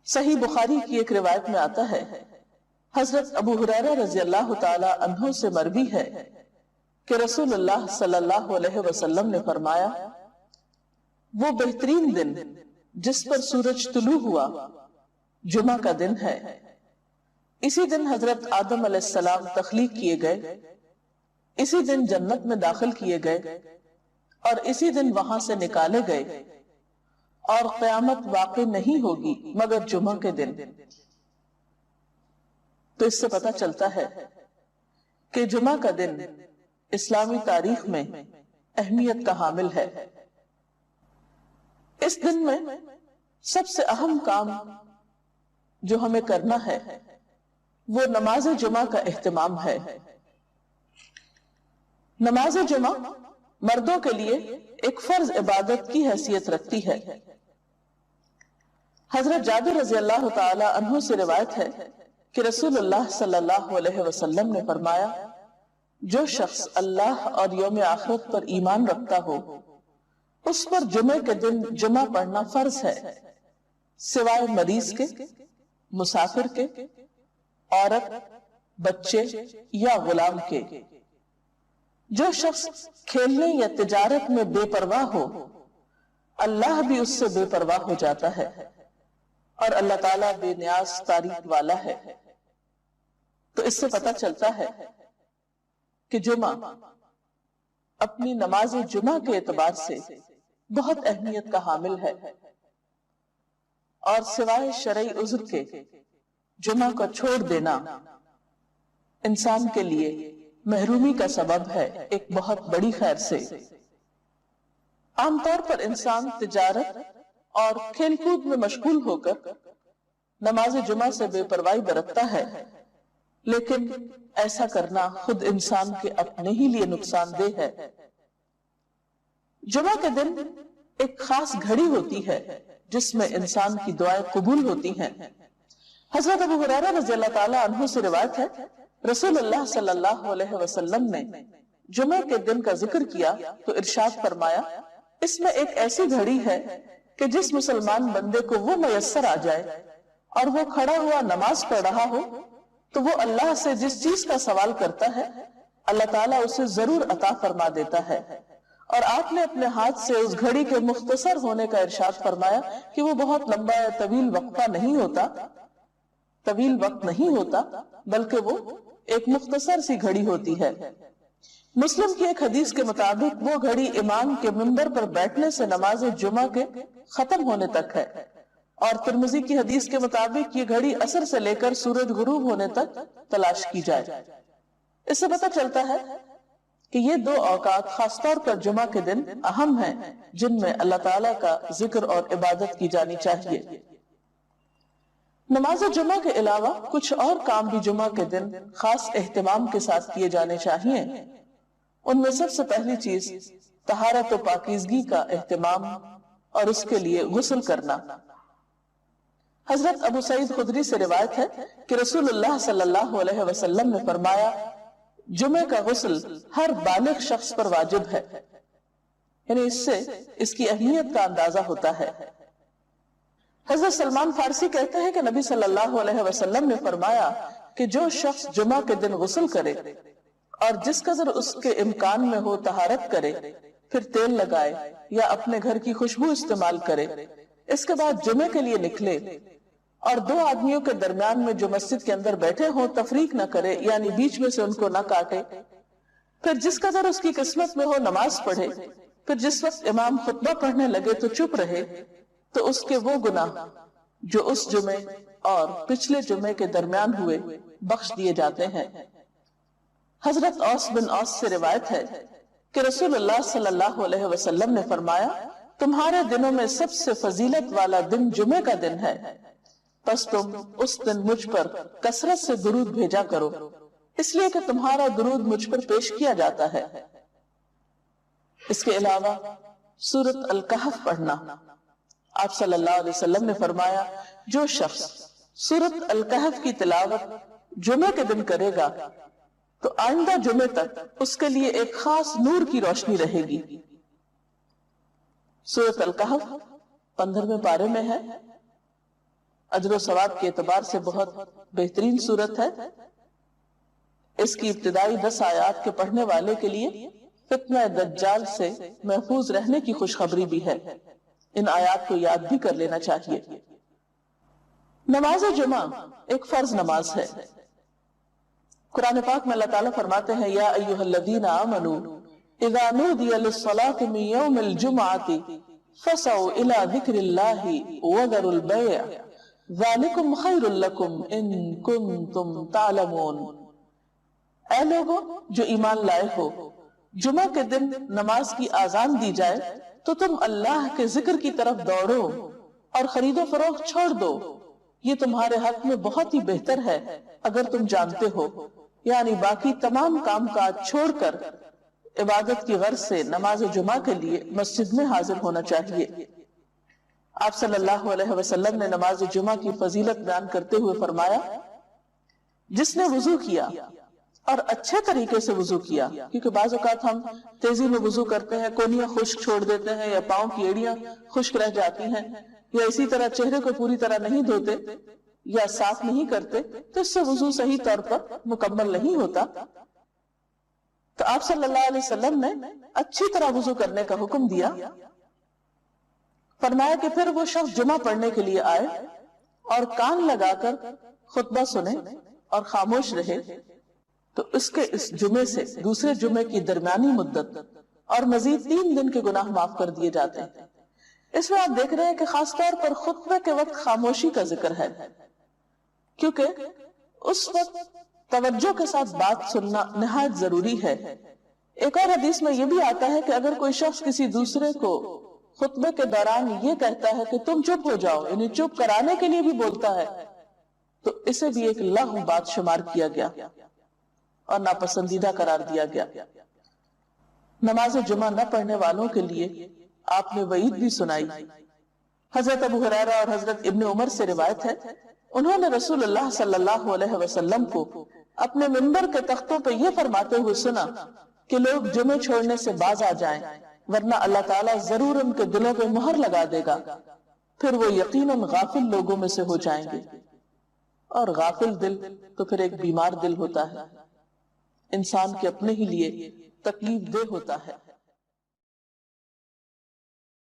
صحیح بخاری کی ایک روایت میں آتا ہے، حضرت ابو ہریرہ رضی اللہ تعالی عنہ سے مروی ہے کہ رسول اللہ صلی اللہ علیہ وسلم نے فرمایا، وہ بہترین دن جس پر سورج طلوع ہوا جمعہ کا دن ہے۔ اسی دن حضرت آدم علیہ السلام تخلیق کیے گئے، اسی دن جنت میں داخل کیے گئے اور اسی دن وہاں سے نکالے گئے، اور قیامت واقع نہیں ہوگی مگر جمعہ کے دن۔ تو اس سے پتہ چلتا ہے کہ جمعہ کا دن اسلامی تاریخ میں اہمیت کا حامل ہے۔ اس دن میں سب سے اہم کام جو ہمیں کرنا ہے وہ نماز جمعہ کا اہتمام ہے۔ نماز جمعہ مردوں کے لیے ایک فرض عبادت کی حیثیت رکھتی ہے۔ حضرت جابر رضی اللہ تعالی عنہ سے روایت ہے کہ رسول اللہ صلی اللہ علیہ وسلم نے فرمایا، جو شخص اللہ اور یوم آخرت پر ایمان رکھتا ہو اس پر جمعے کے دن جمعہ پڑھنا فرض ہے، سوائے مریض کے، مسافر کے، عورت، بچے یا غلام کے۔ جو شخص کھیلنے یا تجارت میں بے پرواہ ہو اللہ بھی اس سے بے پرواہ ہو جاتا ہے، اور اللہ تعالیٰ بے نیاز تعریف والا ہے۔ تو اس سے پتہ چلتا ہے کہ جمعہ اپنی نماز جمعہ کے اعتبار سے بہت اہمیت کا حامل ہے، اور سوائے شرعی عذر کے جمعہ کو چھوڑ دینا انسان کے لیے محرومی کا سبب ہے، ایک بہت بڑی خیر سے۔ عام طور پر انسان تجارت اور کھیل کود میں مشغول ہو کر نماز جمعہ سے بے پرواہی برتتا ہے، لیکن ایسا کرنا خود انسان کے اپنے ہی لیے نقصان دہ ہے۔ جمعہ کے دن ایک خاص گھڑی ہوتی ہے جس میں انسان کی دعائیں قبول ہوتی ہیں۔ حضرت ابو ہریرہ رضی اللہ تعالی عنہ سے روایت ہے، رسول اللہ صلی اللہ علیہ وسلم نے جمعہ کے دن کا ذکر کیا تو ارشاد فرمایا، اس میں ایک ایسی گھڑی ہے کہ جس مسلمان بندے کو وہ میسر آ جائے اور وہ کھڑا ہوا نماز پڑھ رہا ہو تو وہ اللہ سے جس چیز کا سوال کرتا ہے اللہ تعالیٰ اسے ضرور عطا فرما دیتا ہے۔ اور آپ نے اپنے ہاتھ سے اس گھڑی کے مختصر ہونے کا ارشاد فرمایا کہ وہ بہت لمبا یا طویل وقت نہیں ہوتا بلکہ وہ ایک مختصر سی گھڑی ہوتی ہے۔ مسلم کی ایک حدیث کے مطابق وہ گھڑی امام کے منبر پر بیٹھنے سے نماز جمعہ کے ختم ہونے تک ہے، اور ترمذی کی حدیث کے مطابق یہ گھڑی عصر سے لے کر سورج غروب ہونے تک تلاش کی جائے۔ اس سے پتہ چلتا ہے کہ یہ دو اوقات خاص طور پر جمعہ کے دن اہم ہیں جن میں اللہ تعالیٰ کا ذکر اور عبادت کی جانی چاہیے۔ نماز جمعہ کے علاوہ کچھ اور کام بھی جمعہ کے دن خاص اہتمام کے ساتھ کیے جانے چاہیے۔ ان میں سب سے پہلی چیز طہارت و پاکیزگی کا اہتمام اور اس کے لیے غسل کرنا۔ حضرت ابو سعید خدری سے روایت ہے کہ رسول اللہ صلی اللہ علیہ وسلم نے فرمایا، جمعہ کا غسل ہر بالغ شخص پر واجب ہے، یعنی اس سے اس کی اہمیت کا اندازہ ہوتا ہے۔ حضرت سلمان فارسی کہتے ہیں کہ نبی صلی اللہ علیہ وسلم نے فرمایا کہ جو شخص جمعہ کے دن غسل کرے اور جس قدر اس کے امکان میں ہو طہارت کرے، پھر تیل لگائے یا اپنے گھر کی خوشبو استعمال کرے، اس کے بعد جمعے کے لیے نکلے اور دو آدمیوں کے درمیان میں جو مسجد کے اندر بیٹھے ہوں تفریق نہ کرے، یعنی بیچ میں سے ان کو نہ کاٹے، پھر جس قدر اس کی قسمت میں ہو نماز پڑھے، پھر جس وقت امام خطبہ پڑھنے لگے تو چپ رہے، تو اس کے وہ گناہ جو اس جمعے اور پچھلے جمعے کے درمیان ہوئے بخش دیے جاتے ہیں۔ حضرت اوس بن اوس سے روایت ہے کہ رسول اللہ صلی اللہ علیہ وسلم نے فرمایا، تمہارے دنوں میں سب سے فضیلت والا دن جمعے کا دن ہے، پس تم اس دن مجھ پر کثرت سے درود بھیجا کرو، اس لیے کہ تمہارا درود مجھ پر پیش کیا جاتا ہے۔ اس کے علاوہ سورۃ الکہف پڑھنا۔ آپ صلی اللہ علیہ وسلم نے فرمایا، جو شخص سورۃ الکہف کی تلاوت جمعے کے دن کرے گا تو آئندہ جمعے تک اس کے لیے ایک خاص نور کی روشنی رہے گی۔ سورۃ الکہف 15ویں پارے میں ہے اجر و ثواب کے اعتبار سے بہت بہترین صورت ہے۔ اس کی ابتدائی 10 آیات کے پڑھنے والے کے لیے فتنہ دجال سے محفوظ رہنے کی خوشخبری بھی ہے۔ ان آیات کو یاد بھی کر لینا چاہیے۔ نماز جمعہ ایک فرض نماز ہے۔ قرآن پاک میں اللہ تعالیٰ فرماتے ہیں یا ایھا الذین آمنوا اذا نودی للصلاۃ من یوم الجمعۃ فسعوا الی ذکر اللہ وذروا البیع ذالکم خیر لکم ان کنتم تعلمون۔ اے لوگوں جو ایمان لائے ہو، جمعہ کے دن نماز کی آذان دی جائے تو تم اللہ کے ذکر کی طرف دوڑو اور خرید و فروخت چھوڑ دو، یہ تمہارے حق میں بہت ہی بہتر ہے اگر تم جانتے ہو۔ یعنی باقی تمام کام کاج چھوڑ کر عبادت کی غرض سے نماز جمعہ کے لیے مسجد میں حاضر ہونا چاہیے۔ آپ صلی اللہ علیہ وسلم نے نماز جمعہ کی فضیلت بیان کرتے ہوئے فرمایا، جس نے وضو کیا اور اچھے طریقے سے وضو کیا، کیونکہ بعض اوقات ہم تیزی میں وضو کرتے ہیں، کونیاں خشک چھوڑ دیتے ہیں یا پاؤں کی ایڑیاں خشک رہ جاتی ہیں، یا اسی طرح چہرے کو پوری طرح نہیں دھوتے یا صاف نہیں کرتے، تو اس سے وضو صحیح طور پر مکمل نہیں ہوتا۔ تو آپ صلی اللہ علیہ وسلم نے اچھی طرح وضو کرنے کا حکم دیا، فرمایا کہ پھر وہ شخص جمعہ پڑھنے کے لیے آئے اور کان لگا کر خطبہ سنے اور خاموش رہے تو اس کے اس جمعے سے دوسرے جمعے کی درمیانی مدت اور مزید 3 دن کے گناہ معاف کر دیے جاتے ہیں۔ اس میں آپ دیکھ رہے ہیں کہ خاص طور پر خطبے کے وقت خاموشی کا ذکر ہے، کیونکہ اس وقت توجہ کے ساتھ بات سننا نہایت ضروری ہے۔ ایک اور حدیث میں یہ بھی آتا ہے کہ اگر کوئی شخص کسی دوسرے کو خطبے کے دوران یہ کہتا ہے کہ تم چپ ہو جاؤ، یعنی چپ کرانے کے لیے بھی بولتا ہے، تو اسے بھی ایک لغو بات شمار کیا گیا اور ناپسندیدہ قرار دیا گیا۔ نماز جمعہ نہ پڑھنے والوں کے لیے آپ نے وعید بھی سنائی۔ حضرت ابو ہریرہ اور حضرت ابن عمر سے روایت ہے، انہوں نے رسول اللہ صلی اللہ علیہ وسلم کو اپنے منبر کے تختوں پہ یہ فرماتے ہوئے سنا کہ لوگ جمعے چھوڑنے سے باز آ جائیں، ورنہ اللہ تعالیٰ ضرور ان کے دلوں پہ مہر لگا دے گا، پھر وہ یقیناً غافل لوگوں میں سے ہو جائیں گے۔ اور غافل دل تو پھر ایک بیمار دل ہوتا ہے، انسان کے اپنے ہی لیے تکلیف دہ ہوتا ہے۔